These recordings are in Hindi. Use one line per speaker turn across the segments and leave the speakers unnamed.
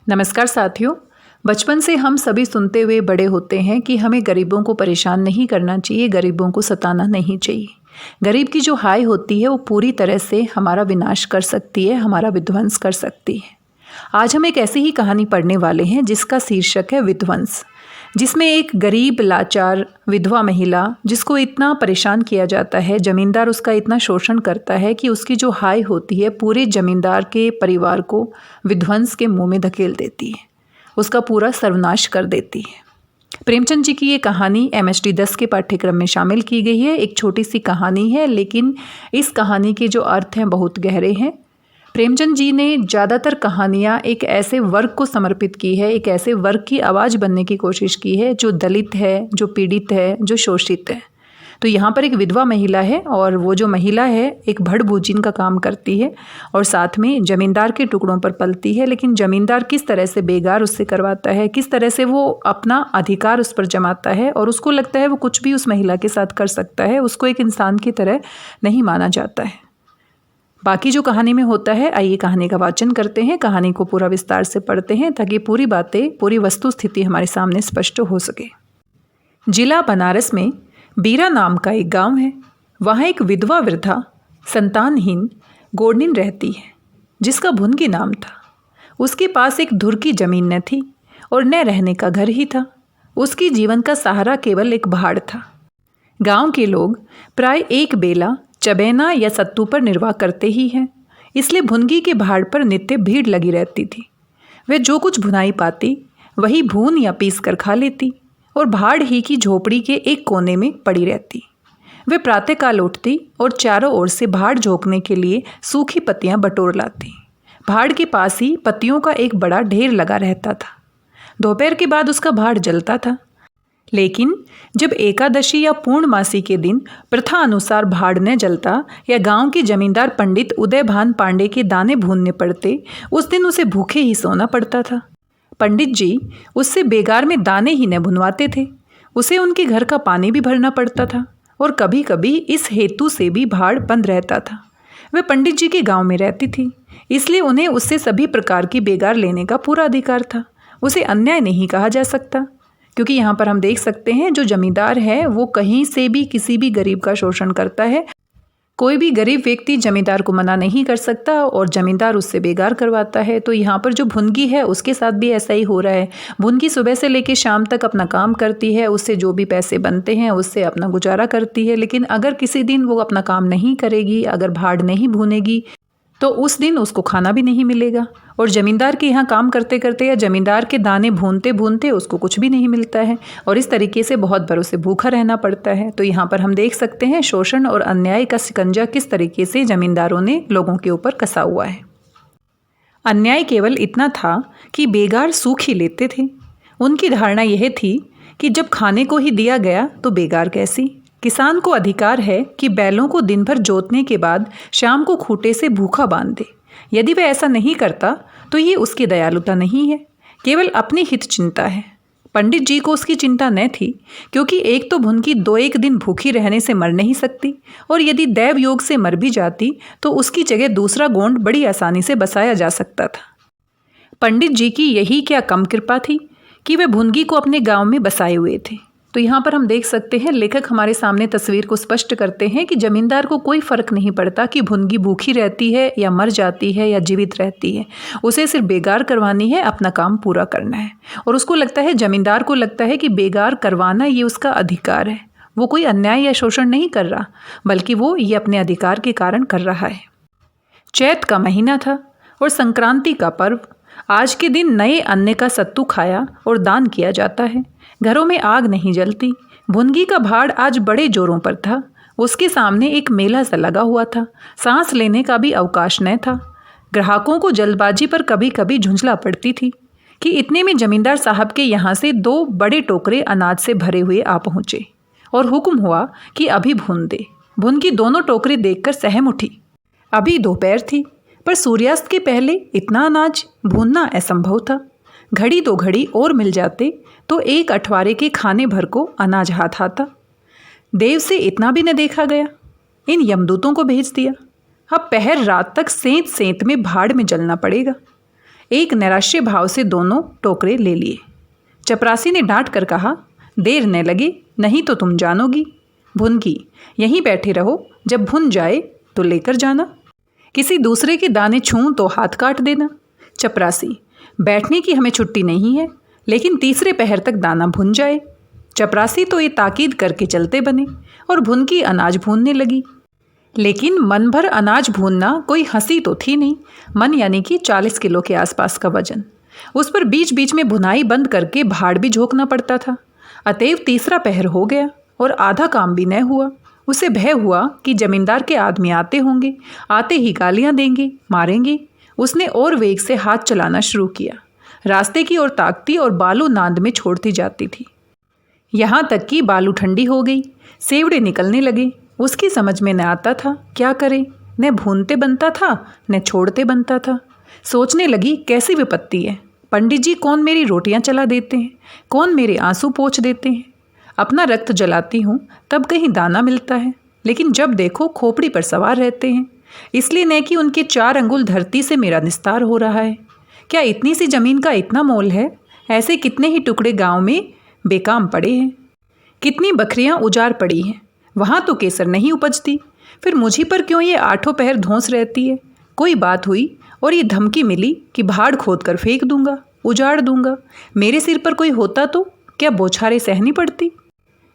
नमस्कार साथियों। बचपन से हम सभी सुनते हुए बड़े होते हैं कि हमें गरीबों को परेशान नहीं करना चाहिए, गरीबों को सताना नहीं चाहिए। गरीब की जो हाय होती है वो पूरी तरह से हमारा विनाश कर सकती है, हमारा विध्वंस कर सकती है। आज हम एक ऐसी ही कहानी पढ़ने वाले हैं जिसका शीर्षक है विध्वंस, जिसमें एक गरीब लाचार विधवा महिला जिसको इतना परेशान किया जाता है, जमींदार उसका इतना शोषण करता है कि उसकी जो हाय होती है पूरे जमींदार के परिवार को विध्वंस के मुंह में धकेल देती है, उसका पूरा सर्वनाश कर देती है। प्रेमचंद जी की ये कहानी MST 10 के पाठ्यक्रम में शामिल की गई है। एक छोटी सी कहानी है, लेकिन इस कहानी के जो अर्थ हैं बहुत गहरे हैं। प्रेमचंद जी ने ज़्यादातर कहानियाँ एक ऐसे वर्ग को समर्पित की है, एक ऐसे वर्ग की आवाज़ बनने की कोशिश की है जो दलित है, जो पीड़ित है, जो शोषित है। तो यहाँ पर एक विधवा महिला है और वो जो महिला है एक भड़-भूजिन का काम करती है और साथ में ज़मींदार के टुकड़ों पर पलती है। लेकिन ज़मींदार किस तरह से बेगार उससे करवाता है, किस तरह से वो अपना अधिकार उस पर जमाता है और उसको लगता है वो कुछ भी उस महिला के साथ कर सकता है, उसको एक इंसान की तरह नहीं माना जाता है। बाकी जो कहानी में होता है, आइए कहानी का वाचन करते हैं, कहानी को पूरा विस्तार से पढ़ते हैं ताकि पूरी बातें, पूरी वस्तु स्थिति हमारे सामने स्पष्ट हो सके। जिला बनारस में बीरा नाम का एक गांव है। वहाँ एक विधवा वृद्धा संतानहीन गोडनिन रहती है जिसका भुनगी नाम था। उसके पास एक धुर की जमीन न थी और न रहने का घर ही था। उसकी जीवन का सहारा केवल एक भाड़ था। गांव के लोग प्राय एक बेला चबैना या सत्तू पर निर्वाह करते ही हैं, इसलिए भुनगी के भाड़ पर नित्य भीड़ लगी रहती थी। वे जो कुछ भुनाई पाती वही भून या पीस कर खा लेती और भाड़ ही की झोपड़ी के एक कोने में पड़ी रहती। वे प्रातःकाल उठती और चारों ओर से भाड़ झोंकने के लिए सूखी पत्तियां बटोर लाती। भाड़ के पास ही पत्तियों का एक बड़ा ढेर लगा रहता था। दोपहर के बाद उसका भाड़ जलता था, लेकिन जब एकादशी या पूर्णमासी के दिन प्रथा अनुसार भाड़ न जलता या गांव के जमींदार पंडित उदयभान पांडे के दाने भूनने पड़ते, उस दिन उसे भूखे ही सोना पड़ता था। पंडित जी उससे बेगार में दाने ही न भुनवाते थे, उसे उनके घर का पानी भी भरना पड़ता था और कभी कभी इस हेतु से भी भाड़ बंद रहता था। वे पंडित जी के गांव में रहती थी, इसलिए उन्हें उससे सभी प्रकार की बेगार लेने का पूरा अधिकार था। उसे अन्याय नहीं कहा जा सकता, क्योंकि यहाँ पर हम देख सकते हैं जो जमींदार है वो कहीं से भी किसी भी गरीब का शोषण करता है। कोई भी गरीब व्यक्ति जमींदार को मना नहीं कर सकता और जमींदार उससे बेगार करवाता है। तो यहाँ पर जो भुनगी है उसके साथ भी ऐसा ही हो रहा है। भुनगी सुबह से लेकर शाम तक अपना काम करती है, उससे जो भी पैसे बनते हैं उससे अपना गुजारा करती है। लेकिन अगर किसी दिन वो अपना काम नहीं करेगी, अगर भाड़ नहीं भूनेगी, तो उस दिन उसको खाना भी नहीं मिलेगा और ज़मींदार के यहाँ काम करते करते या ज़मींदार के दाने भूनते भूनते उसको कुछ भी नहीं मिलता है और इस तरीके से बहुत बरसों से भूखा रहना पड़ता है। तो यहाँ पर हम देख सकते हैं शोषण और अन्याय का शिकंजा किस तरीके से ज़मींदारों ने लोगों के ऊपर कसा हुआ है। अन्याय केवल इतना था कि बेगार सूख ही लेते थे। उनकी धारणा यह थी कि जब खाने को ही दिया गया तो बेगार कैसी। किसान को अधिकार है कि बैलों को दिन भर जोतने के बाद शाम को खूंटे से भूखा बांध दे। यदि वह ऐसा नहीं करता तो ये उसकी दयालुता नहीं है, केवल अपनी हित चिंता है। पंडित जी को उसकी चिंता न थी, क्योंकि एक तो भुनगी 2-1 दिन भूखी रहने से मर नहीं सकती और यदि दैव योग से मर भी जाती तो उसकी जगह दूसरा गोंड बड़ी आसानी से बसाया जा सकता था। पंडित जी की यही क्या कम कृपा थी कि वे भुनगी को अपने गाँव में बसाए हुए थे। तो यहाँ पर हम देख सकते हैं लेखक हमारे सामने तस्वीर को स्पष्ट करते हैं कि जमींदार को कोई फर्क नहीं पड़ता कि भुनगी भूखी रहती है या मर जाती है या जीवित रहती है। उसे सिर्फ बेगार करवानी है, अपना काम पूरा करना है और उसको लगता है, जमींदार को लगता है कि बेगार करवाना ये उसका अधिकार है। वो कोई अन्याय या शोषण नहीं कर रहा, बल्कि वो ये अपने अधिकार के कारण कर रहा है। चैत का महीना था और संक्रांति का पर्व। आज के दिन नए अन्न का सत्तू खाया और दान किया जाता है। घरों में आग नहीं जलती। भुनगी का भाड़ आज बड़े जोरों पर था। उसके सामने एक मेला सा लगा हुआ था। सांस लेने का भी अवकाश न था। ग्राहकों को जल्दबाजी पर कभी कभी झुंझला पड़ती थी कि इतने में जमींदार साहब के यहाँ से 2 बड़े टोकरे अनाज से भरे हुए आ पहुँचे और हुक्म हुआ कि अभी भून दे। भुनगी दोनों टोकरे देखकर सहम उठी। अभी दोपहर थी, पर सूर्यास्त के पहले इतना अनाज भूनना असंभव था। घड़ी 2 घड़ी और मिल जाते तो 1 अठवारे के खाने भर को अनाज हाथ आता। देव से इतना भी न देखा गया। इन यमदूतों को भेज दिया। अब पहर रात तक सेंत सेंत में भाड़ में जलना पड़ेगा। एक नैराश्य भाव से दोनों टोकरे ले लिए। चपरासी ने डांट कर कहा, देर न लगे, नहीं तो तुम जानोगी। भुनगी, यहीं बैठे रहो, जब भुन जाए तो लेकर जाना। किसी दूसरे के दाने छूं तो हाथ काट देना। चपरासी, बैठने की हमें छुट्टी नहीं है, लेकिन तीसरे पहर तक दाना भुन जाए। चपरासी तो ये ताकीद करके चलते बने और भुनगी अनाज भूनने लगी। लेकिन मन भर अनाज भूनना कोई हंसी तो थी नहीं। मन यानी कि 40 किलो के आसपास का वजन। उस पर बीच बीच में भुनाई बंद करके भाड़ भी झोंकना पड़ता था। अतएव तीसरा पहर हो गया और आधा काम भी न हुआ। उसे भय हुआ कि जमींदार के आदमी आते होंगे, आते ही गालियां देंगे, मारेंगे। उसने और वेग से हाथ चलाना शुरू किया। रास्ते की ओर ताकती और बालू नांद में छोड़ती जाती थी, यहाँ तक कि बालू ठंडी हो गई, सेवड़े निकलने लगे। उसकी समझ में न आता था क्या करे। न भूनते बनता था, न छोड़ते बनता था। सोचने लगी, कैसी विपत्ति है। पंडित जी कौन मेरी रोटियां चला देते हैं, कौन मेरे आंसू पोंछ देते हैं। अपना रक्त जलाती हूँ तब कहीं दाना मिलता है, लेकिन जब देखो खोपड़ी पर सवार रहते हैं। इसलिए न कि उनके 4 अंगुल धरती से मेरा निस्तार हो रहा है। क्या इतनी सी जमीन का इतना मोल है? ऐसे कितने ही टुकड़े गांव में बेकाम पड़े हैं। कितनी बकरियां उजाड़ पड़ी हैं, वहाँ तो केसर नहीं उपजती। फिर मुझी पर क्यों ये 8 पहर धौंस रहती है। कोई बात हुई और ये धमकी मिली कि भाड़ खोद कर फेंक दूंगा, उजाड़ दूंगा। मेरे सिर पर कोई होता तो क्या बौछारें सहनी पड़ती।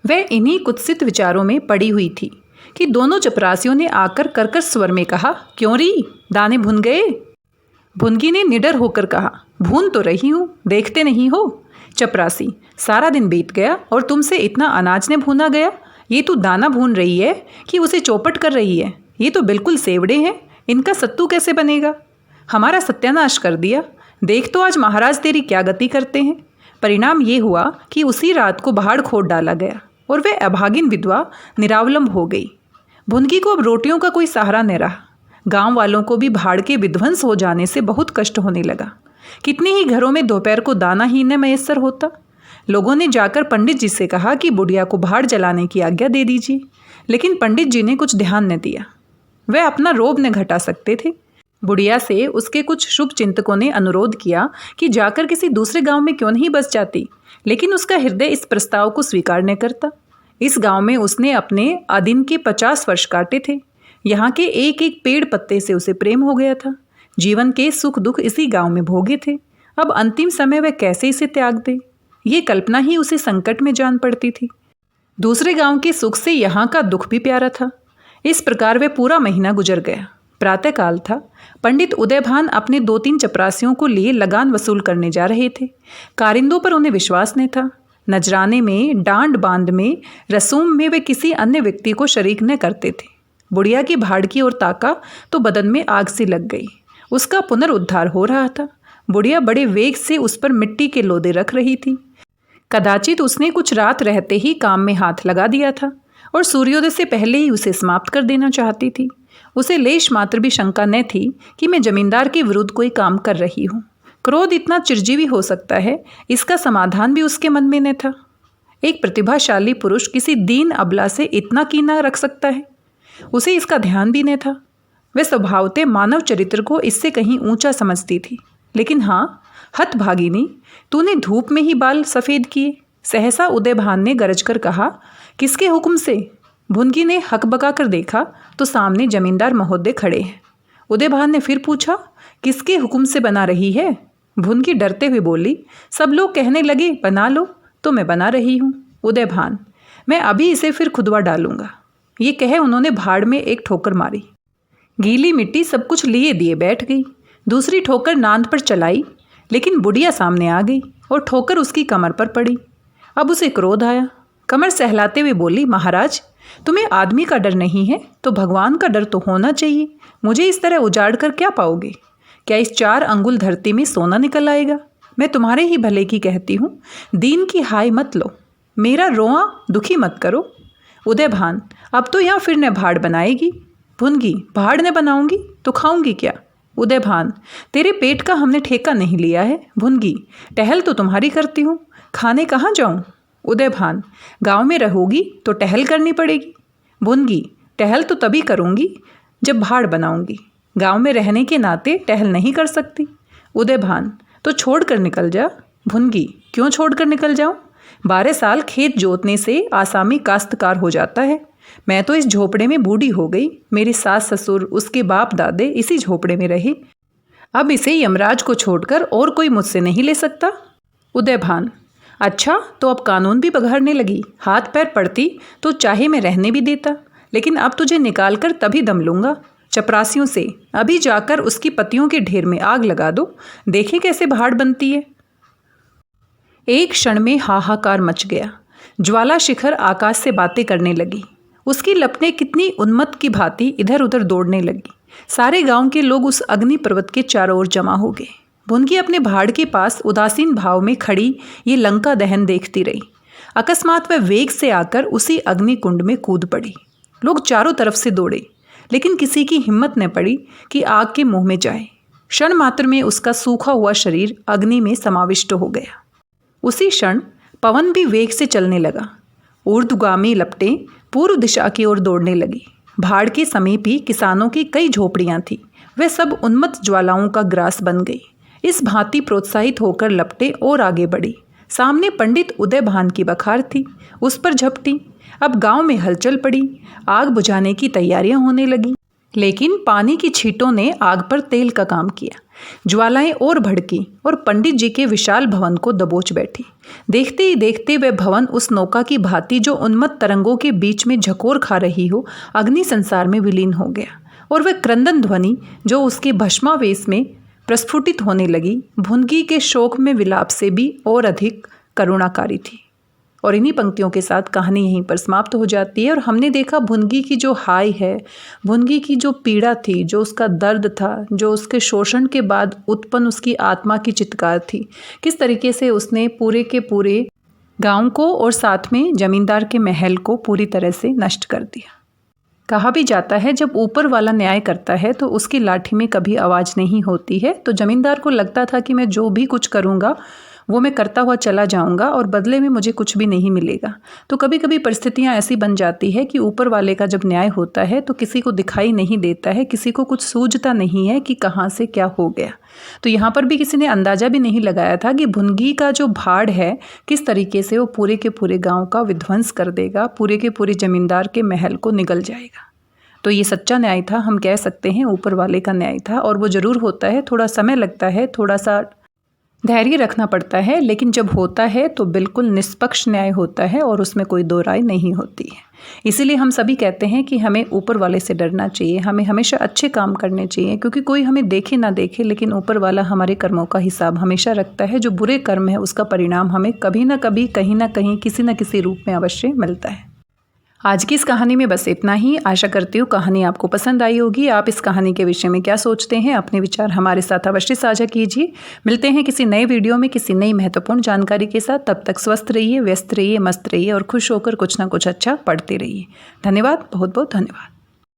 वह इन्हीं कुत्सित विचारों में पड़ी हुई थी कि दोनों चपरासियों ने आकर कर्कश स्वर में कहा, क्यों री, दाने भुन गए? भुनगी ने निडर होकर कहा, भून तो रही हूँ, देखते नहीं हो। चपरासी, सारा दिन बीत गया और तुमसे इतना अनाज ने भूना गया। ये तू दाना भून रही है कि उसे चौपट कर रही है? ये तो बिल्कुल सेवड़े हैं, इनका सत्तू कैसे बनेगा? हमारा सत्यानाश कर दिया। देख तो आज महाराज तेरी क्या गति करते हैं। परिणाम ये हुआ कि उसी रात को भाड़ खोद डाला गया और वह अभागिन विधवा निरावलंब हो गई। भुनगी को अब रोटियों का कोई सहारा न रहा। गांव वालों को भी भाड़ के विध्वंस हो जाने से बहुत कष्ट होने लगा। कितने ही घरों में दोपहर को दाना ही न मैसर होता। लोगों ने जाकर पंडित जी से कहा कि बुढ़िया को भाड़ जलाने की आज्ञा दे दीजिए, लेकिन पंडित जी ने कुछ ध्यान न दिया। वह अपना रोब न घटा सकते थे। बुढ़िया से उसके कुछ शुभ चिंतकों ने अनुरोध किया कि जाकर किसी दूसरे गांव में क्यों नहीं बस जाती, लेकिन उसका हृदय इस प्रस्ताव को स्वीकार न करता। इस गांव में उसने अपने आदिन के 50 वर्ष काटे थे। यहाँ के एक एक पेड़ पत्ते से उसे प्रेम हो गया था। जीवन के सुख दुख इसी गांव में भोगे थे। अब अंतिम समय वह कैसे इसे त्याग दे, ये कल्पना ही उसे संकट में जान पड़ती थी। दूसरे गांव के सुख से यहाँ का दुख भी प्यारा था। इस प्रकार वह पूरा महीना गुजर गया। प्रातःकाल था। पंडित उदयभान अपने 2-3 चपरासियों को लिए लगान वसूल करने जा रहे थे। कारिंदों पर उन्हें विश्वास नहीं था। नजराने में, डांड बांध में, रसूम में वे किसी अन्य व्यक्ति को शरीक न करते थे। बुढ़िया की भाड़ की ओर ताका तो बदन में आग सी लग गई। उसका पुनरुद्धार हो रहा था। बुढ़िया बड़े वेग से उस पर मिट्टी के लोदे रख रही थी। कदाचित उसने कुछ रात रहते ही काम में हाथ लगा दिया था और सूर्योदय से पहले ही उसे समाप्त कर देना चाहती थी। उसे लेश मात्र भी शंका न थी कि मैं जमींदार के विरुद्ध कोई काम कर रही हूँ। क्रोध इतना चिरजीवी हो सकता है, इसका समाधान भी उसके मन में न था। एक प्रतिभाशाली पुरुष किसी दीन अबला से इतना कीना रख सकता है, उसे इसका ध्यान भी न था। वह स्वभावतः मानव चरित्र को इससे कहीं ऊंचा समझती थी। लेकिन हाँ, हतभागिनी, तूने धूप में ही बाल सफ़ेद किए। सहसा उदयभान ने गरज कर कहा, किसके हुक्म से? भुनगी ने हकबका कर देखा तो सामने जमींदार महोदय खड़े हैं। उदयभान ने फिर पूछा, किसके हुक्म से बना रही है? भुनगी डरते हुए बोली, सब लोग कहने लगे बना लो तो मैं बना रही हूँ। उदयभान, मैं अभी इसे फिर खुदवा डालूंगा। ये कहे उन्होंने भाड़ में एक ठोकर मारी। गीली मिट्टी सब कुछ लिए दिए बैठ गई। दूसरी ठोकर नांद पर चलाई, लेकिन बुढ़िया सामने आ गई और ठोकर उसकी कमर पर पड़ी। अब उसे क्रोध आया। कमर सहलाते हुए बोली, महाराज, तुम्हें आदमी का डर नहीं है तो भगवान का डर तो होना चाहिए। मुझे इस तरह उजाड़ कर क्या पाओगे? क्या इस 4 अंगुल धरती में सोना निकल आएगा? मैं तुम्हारे ही भले की कहती हूँ, दीन की हाय मत लो, मेरा रोआ दुखी मत करो। उदयभान, अब तो यहाँ फिर न भाड़ बनाएगी। भुनगी, भाड़ न बनाऊंगी तो खाऊंगी क्या? उदयभान, तेरे पेट का हमने ठेका नहीं लिया है। भुनगी, टहल तो तुम्हारी करती हूँ, खाने कहाँ जाऊँ? उदयभान, गांव में रहोगी तो टहल करनी पड़ेगी। भुनगी, टहल तो तभी करूँगी जब भाड़ बनाऊंगी। गांव में रहने के नाते टहल नहीं कर सकती। उदयभान, तो छोड़ कर निकल जा। भुनगी, क्यों छोड़ कर निकल जाऊं? 12 साल खेत जोतने से आसामी काश्तकार हो जाता है। मैं तो इस झोपड़े में बूढ़ी हो गई। मेरी सास ससुर, उसके बाप दादे इसी झोपड़े में रहे। अब इसे यमराज को छोड़कर और कोई मुझसे नहीं ले सकता। उदयभान, अच्छा तो अब कानून भी बघाड़ने लगी। हाथ पैर पड़ती तो चाहे मैं रहने भी देता, लेकिन अब तुझे निकाल कर तभी दम लूंगा। चपरासियों से अभी जाकर उसकी पतियों के ढेर में आग लगा दो, देखें कैसे भाड़ बनती है। एक क्षण में हाहाकार मच गया। ज्वाला शिखर आकाश से बातें करने लगी। उसकी लपटें कितनी उन्मत्त की भांति इधर उधर दौड़ने लगी। सारे गांव के लोग उस अग्नि पर्वत के चारों ओर जमा हो गए। भुनगी अपने भाड़ के पास उदासीन भाव में खड़ी ये लंका दहन देखती रही। अकस्मात वह वेग से आकर उसी अग्नि कुंड में कूद पड़ी। लोग चारों तरफ से दौड़े, लेकिन किसी की हिम्मत न पड़ी कि आग के मुंह में जाए। क्षण मात्र में उसका सूखा हुआ शरीर अग्नि में समाविष्ट हो गया। उसी क्षण पवन भी वेग से चलने लगा। ऊर्ध्वगामी लपटें पूर्व दिशा की ओर दौड़ने लगी। भाड़ के समीप ही किसानों की कई झोपड़ियां थीं। वे सब उन्मत्त ज्वालाओं का ग्रास बन गई। इस भांति प्रोत्साहित होकर लपटें और आगे बढ़ी। सामने पंडित उदयभान की बखार थी, उस पर झपटी। अब गांव में हलचल पड़ी। आग बुझाने की तैयारियां होने लगीं, लेकिन पानी की छींटों ने आग पर तेल का काम किया। ज्वालाएं और भड़की और पंडित जी के विशाल भवन को दबोच बैठी। देखते ही देखते वह भवन उस नौका की भांति जो उन्मत्त तरंगों के बीच में झकोर खा रही हो, अग्नि संसार में विलीन हो गया। और वह क्रंदन ध्वनि जो उसके भस्मावेश में प्रस्फुटित होने लगी, भुनगी के शोक में विलाप से भी और अधिक करुणाकारी थी। और इन्हीं पंक्तियों के साथ कहानी यहीं पर समाप्त हो जाती है। और हमने देखा भुनगी की जो हाय है, भुनगी की जो पीड़ा थी, जो उसका दर्द था, जो उसके शोषण के बाद उत्पन्न उसकी आत्मा की चित्कार थी, किस तरीके से उसने पूरे के पूरे गांव को और साथ में जमींदार के महल को पूरी तरह से नष्ट कर दिया। कहा भी जाता है जब ऊपर वाला न्याय करता है तो उसकी लाठी में कभी आवाज़ नहीं होती है। तो जमींदार को लगता था कि मैं जो भी कुछ करूँगा वो मैं करता हुआ चला जाऊंगा और बदले में मुझे कुछ भी नहीं मिलेगा। तो कभी कभी परिस्थितियां ऐसी बन जाती है कि ऊपर वाले का जब न्याय होता है तो किसी को दिखाई नहीं देता है, किसी को कुछ सूझता नहीं है कि कहाँ से क्या हो गया। तो यहाँ पर भी किसी ने अंदाजा भी नहीं लगाया था कि भुनगी का जो भाड़ है किस तरीके से वो पूरे के पूरे गाँव का विध्वंस कर देगा, पूरे के पूरे जमींदार के महल को निगल जाएगा। तो ये सच्चा न्याय था, हम कह सकते हैं ऊपर वाले का न्याय था। और वो ज़रूर होता है, थोड़ा समय लगता है, थोड़ा सा धैर्य रखना पड़ता है, लेकिन जब होता है तो बिल्कुल निष्पक्ष न्याय होता है और उसमें कोई दो राय नहीं होती है। इसीलिए हम सभी कहते हैं कि हमें ऊपर वाले से डरना चाहिए, हमें हमेशा अच्छे काम करने चाहिए, क्योंकि कोई हमें देखे ना देखे लेकिन ऊपर वाला हमारे कर्मों का हिसाब हमेशा रखता है। जो बुरे कर्म है उसका परिणाम हमें कभी ना कभी, कहीं ना कहीं, किसी न किसी रूप में अवश्य मिलता है। आज की इस कहानी में बस इतना ही। आशा करती हूँ कहानी आपको पसंद आई होगी। आप इस कहानी के विषय में क्या सोचते हैं, अपने विचार हमारे साथ अवश्य साझा कीजिए। मिलते हैं किसी नए वीडियो में किसी नई महत्वपूर्ण जानकारी के साथ। तब तक स्वस्थ रहिए, व्यस्त रहिए, मस्त रहिए और खुश होकर कुछ ना कुछ अच्छा पढ़ते रहिए। धन्यवाद, बहुत बहुत धन्यवाद।